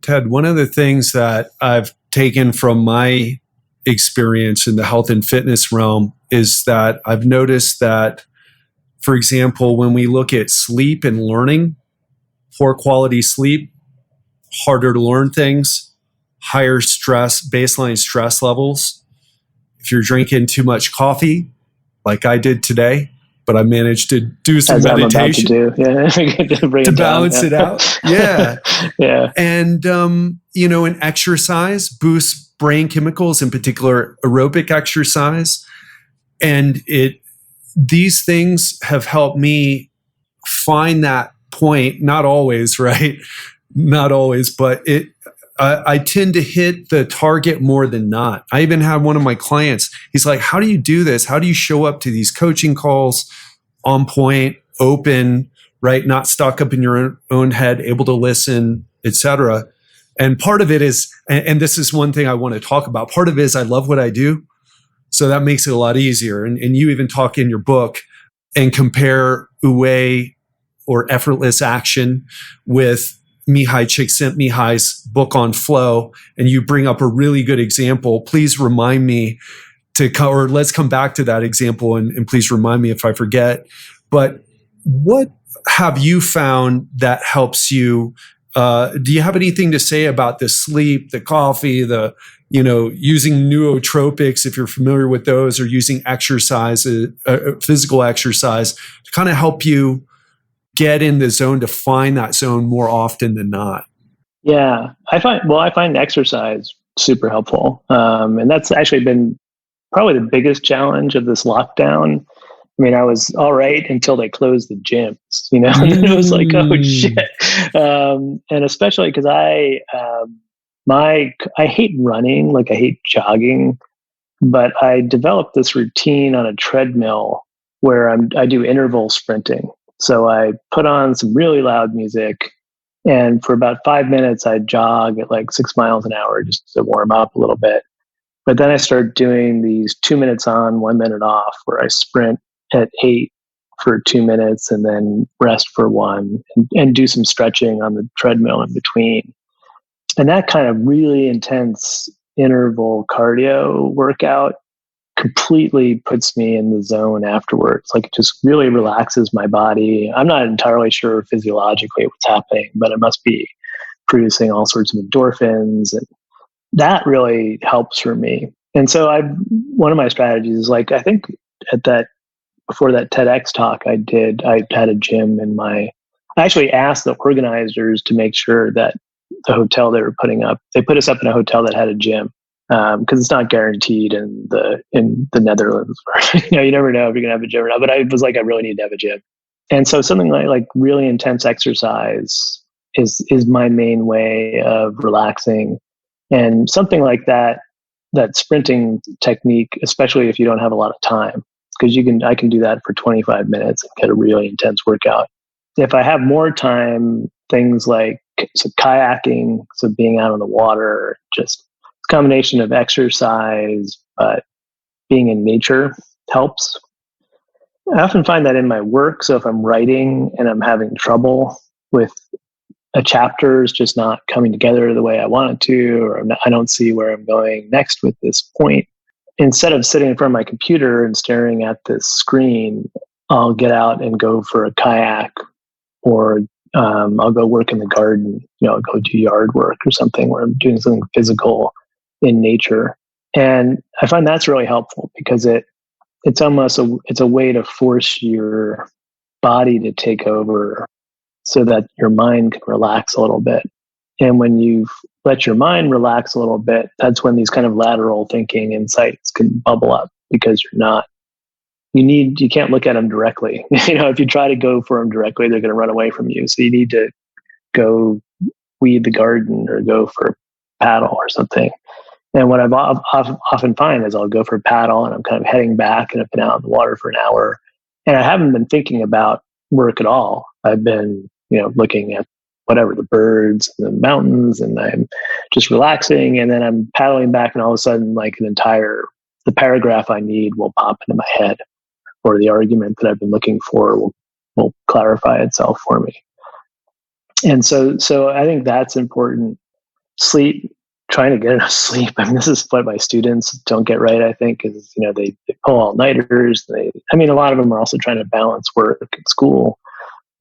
[SPEAKER 2] Ted, one of the things that I've taken from my experience in the health and fitness realm is that I've noticed that, for example, when we look at sleep and learning, poor quality sleep, harder to learn things, higher stress, baseline stress levels. If you're drinking too much coffee, like I did today, but I managed to do some meditation to balance it out. Yeah.
[SPEAKER 1] Yeah.
[SPEAKER 2] And, and exercise boosts brain chemicals, in particular aerobic exercise. And these things have helped me find that point, not always, right? Not always, but I tend to hit the target more than not. I even had one of my clients, he's like, how do you do this? How do you show up to these coaching calls on point, open, right? Not stuck up in your own head, able to listen, etc. And part of it is, and this is one thing I want to talk about, part of it is I love what I do. So that makes it a lot easier. And you even talk in your book and compare Uwe or effortless action with Mihai Csikszentmihalyi's book on flow, and you bring up a really good example. Please remind me or let's come back to that example and please remind me if I forget. But what have you found that helps you? Do you have anything to say about the sleep, the coffee, using nootropics, if you're familiar with those, or using exercise, physical exercise to kind of help you get in the zone, to find that zone more often than not?
[SPEAKER 1] Yeah, I find exercise super helpful. And that's actually been probably the biggest challenge of this lockdown. I mean, I was all right until they closed the gyms, and then it was like, oh shit. And especially because I hate running, like I hate jogging, but I developed this routine on a treadmill where I do interval sprinting. So I put on some really loud music, and for about 5 minutes, I jog at like 6 miles an hour just to warm up a little bit. But then I started doing these 2 minutes on, 1 minute off, where I sprint at 8 for 2 minutes and then rest for 1 and do some stretching on the treadmill in between. And that kind of really intense interval cardio workout completely puts me in the zone afterwards. Like, it just really relaxes my body. I'm not entirely sure physiologically what's happening, but it must be producing all sorts of endorphins, and that really helps for me. And so one of my strategies is, like, I think before that TEDx talk I had a gym I actually asked the organizers to make sure that the hotel they were putting up, they put us up in a hotel that had a gym. Because it's not guaranteed in the Netherlands. You never know if you're gonna have a gym or not. But I was like, I really need to have a gym. And so something like really intense exercise is my main way of relaxing. And something like that sprinting technique, especially if you don't have a lot of time. because I can do that for 25 minutes and get a really intense workout. If I have more time, things like kayaking, so being out on the water, just a combination of exercise, but being in nature helps. I often find that in my work. So if I'm writing and I'm having trouble with a chapter is just not coming together the way I want it to, or I don't see where I'm going next with this point, instead of sitting in front of my computer and staring at this screen, I'll get out and go for a kayak, or I'll go work in the garden. I'll go do yard work or something where I'm doing something physical in nature. And I find that's really helpful because it's almost it's a way to force your body to take over so that your mind can relax a little bit. And when you let your mind relax a little bit, that's when these kind of lateral thinking insights can bubble up, because you can't look at them directly. If you try to go for them directly, they're going to run away from you. So you need to go weed the garden or go for a paddle or something. And what I've often find is I'll go for a paddle and I'm kind of heading back, and I've been out in the water for an hour and I haven't been thinking about work at all. I've been, looking at whatever, the birds and the mountains, and I'm just relaxing. And then I'm paddling back, and all of a sudden, like the paragraph I need will pop into my head, or the argument that I've been looking for will clarify itself for me. And so I think that's important. Sleep, trying to get enough sleep. I mean, this is what my students don't get right, I think, is, they pull all-nighters. A lot of them are also trying to balance work and school.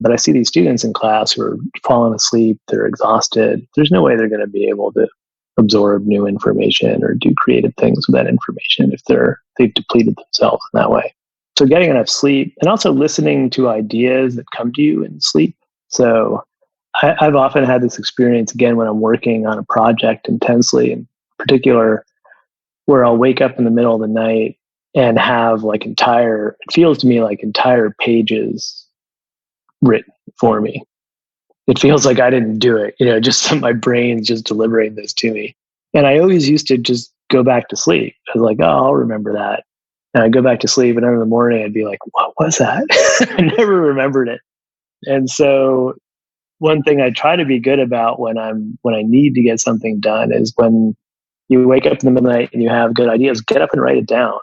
[SPEAKER 1] But I see these students in class who are falling asleep, they're exhausted. There's no way they're going to be able to absorb new information or do creative things with that information if they've depleted themselves in that way. So getting enough sleep, and also listening to ideas that come to you in sleep. So I've often had this experience, again, when I'm working on a project intensely, in particular, where I'll wake up in the middle of the night and have it feels to me like entire pages written for me. It feels like I didn't do it, just my brain's just delivering this to me. And I always used to just go back to sleep. I was like, oh, I'll remember that. And I'd go back to sleep, and then in the morning I'd be like, what was that? I never remembered it. And so one thing I try to be good about when I need to get something done is when you wake up in the middle of the night and you have good ideas, get up and write it down.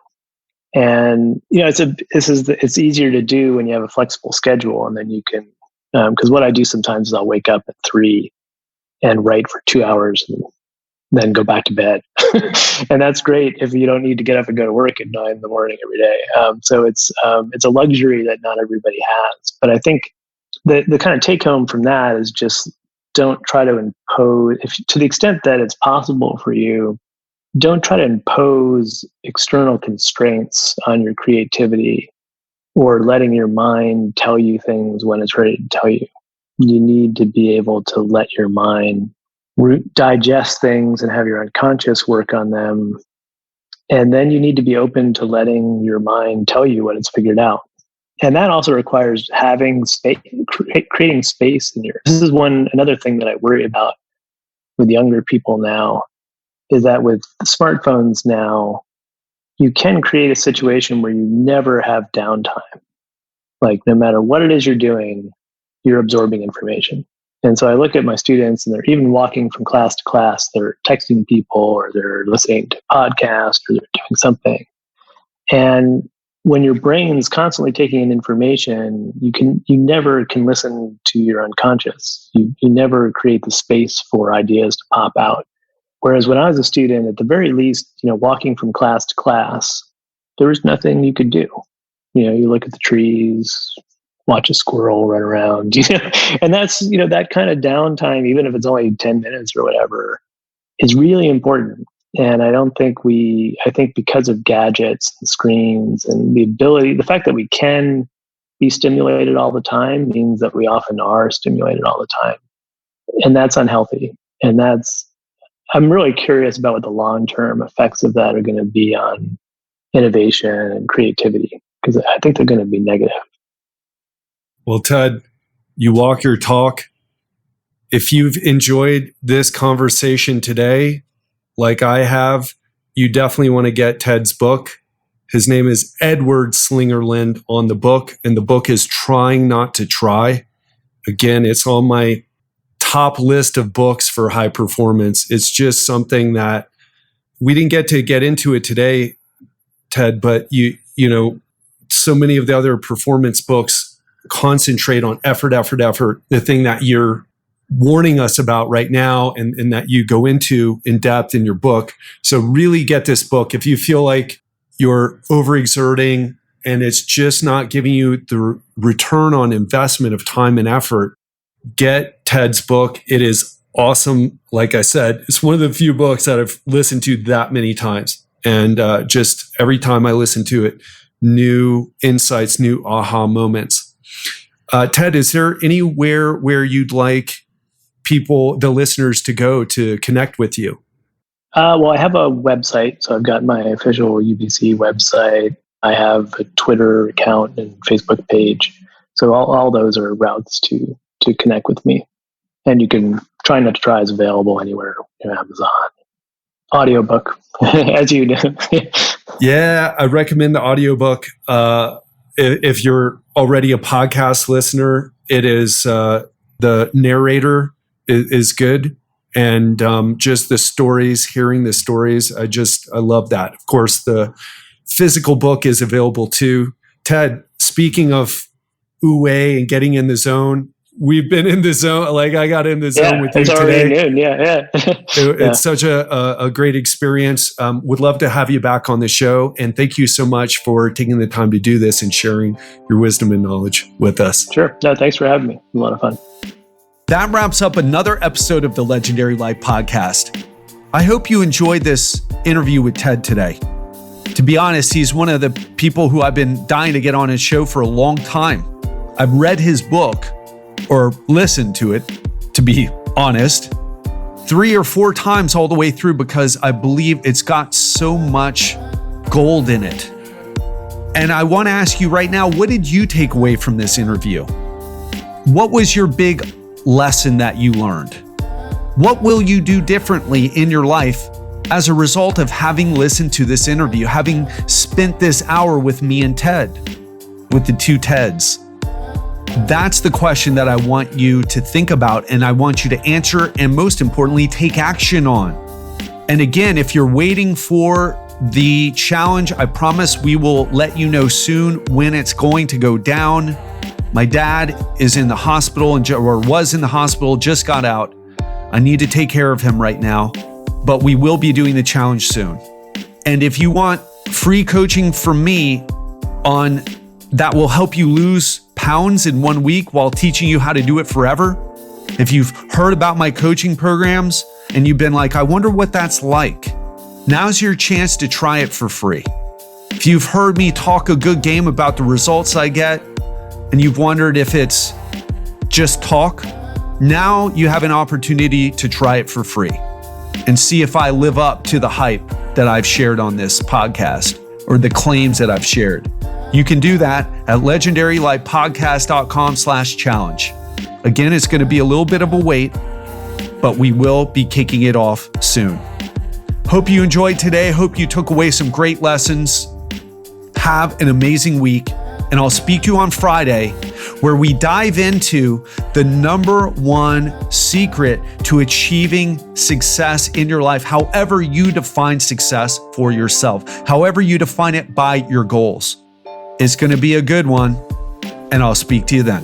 [SPEAKER 1] And it's easier to do when you have a flexible schedule, and then you can, because what I do sometimes is I'll wake up at 3 and write for 2 hours and then go back to bed. And that's great if you don't need to get up and go to work at 9 in the morning every day. So it's a luxury that not everybody has. But I think the kind of take home from that is just don't try to impose, to the extent that it's possible for you, don't try to impose external constraints on your creativity or letting your mind tell you things when it's ready to tell you. You need to be able to let your mind digest things and have your unconscious work on them. And then you need to be open to letting your mind tell you what it's figured out. And that also requires having space, creating space in this is another thing that I worry about with younger people now, is that with smartphones now, you can create a situation where you never have downtime. Like, no matter what it is you're doing, you're absorbing information. And so I look at my students, and they're even walking from class to class, they're texting people, or they're listening to podcasts, or they're doing something. And when your brain's constantly taking in information, you never can listen to your unconscious. You never create the space for ideas to pop out. Whereas when I was a student, at the very least, walking from class to class, there was nothing you could do. You look at the trees, watch a squirrel run around, and that's, that kind of downtime, even if it's only 10 minutes or whatever, is really important. And I think because of gadgets and screens and the fact that we can be stimulated all the time means that we often are stimulated all the time. And that's unhealthy. And I'm really curious about what the long-term effects of that are going to be on innovation and creativity, because I think they're going to be negative.
[SPEAKER 2] Well, Ted, you walk your talk. If you've enjoyed this conversation today, like I have, you definitely want to get Ted's book. His name is Edward Slingerland on the book, and the book is Trying Not to Try. Again, it's on my top list of books for high performance. It's just something that we didn't get into it today, Ted, but you know, so many of the other performance books concentrate on effort, the thing that you're warning us about right now and that you go into in depth in your book. So really get this book. If you feel like you're overexerting and it's just not giving you the return on investment of time and effort, get Ted's book. It is awesome. Like I said, it's one of the few books that I've listened to that many times. And just every time I listen to it, new insights, new aha moments. Ted, is there anywhere where you'd like people, the listeners, to go to connect with you?
[SPEAKER 1] Well, I have a website. So I've got my official UBC website. I have a Twitter account and Facebook page. So all those are routes to connect with me. And you can Try Not to Try is available anywhere, Amazon. Audiobook, as you do.
[SPEAKER 2] Yeah, I recommend the audiobook. If you're already a podcast listener, it is the narrator is good. And just the stories, hearing the stories, I love that. Of course, the physical book is available too. Ted, speaking of UA and getting in the zone, we've been in the zone. Like I got in the zone with you today. It's already noon. Yeah. It's such a great experience. Would love to have you back on the show. And thank you so much for taking the time to do this and sharing your wisdom and knowledge with us.
[SPEAKER 1] Sure. No, thanks for having me. It was a lot of fun.
[SPEAKER 2] That wraps up another episode of the Legendary Life Podcast. I hope you enjoyed this interview with Ted today. To be honest, he's one of the people who I've been dying to get on his show for a long time. I've read his book, or listened to it, to be honest, 3 or 4 times all the way through because I believe it's got so much gold in it. And I want to ask you right now, what did you take away from this interview? What was your big lesson that you learned? What will you do differently in your life as a result of having listened to this interview, having spent this hour with me and Ted, with the two Teds? That's the question that I want you to think about, and I want you to answer, and most importantly, take action on. And again, if you're waiting for the challenge, I promise we will let you know soon when it's going to go down. My dad is in the hospital or was in the hospital, just got out. I need to take care of him right now, but we will be doing the challenge soon. And if you want free coaching from me on that will help you lose pounds in 1 week while teaching you how to do it forever, if you've heard about my coaching programs and you've been like, I wonder what that's like, now's your chance to try it for free. If you've heard me talk a good game about the results I get, and you've wondered if it's just talk, now you have an opportunity to try it for free and see if I live up to the hype that I've shared on this podcast or the claims that I've shared. You can do that at legendarylifepodcast.com/challenge. Again, it's going to be a little bit of a wait, but we will be kicking it off soon. Hope you enjoyed today. Hope you took away some great lessons. Have an amazing week. And I'll speak to you on Friday, where we dive into the number one secret to achieving success in your life, however you define success for yourself, however you define it by your goals. It's going to be a good one, and I'll speak to you then.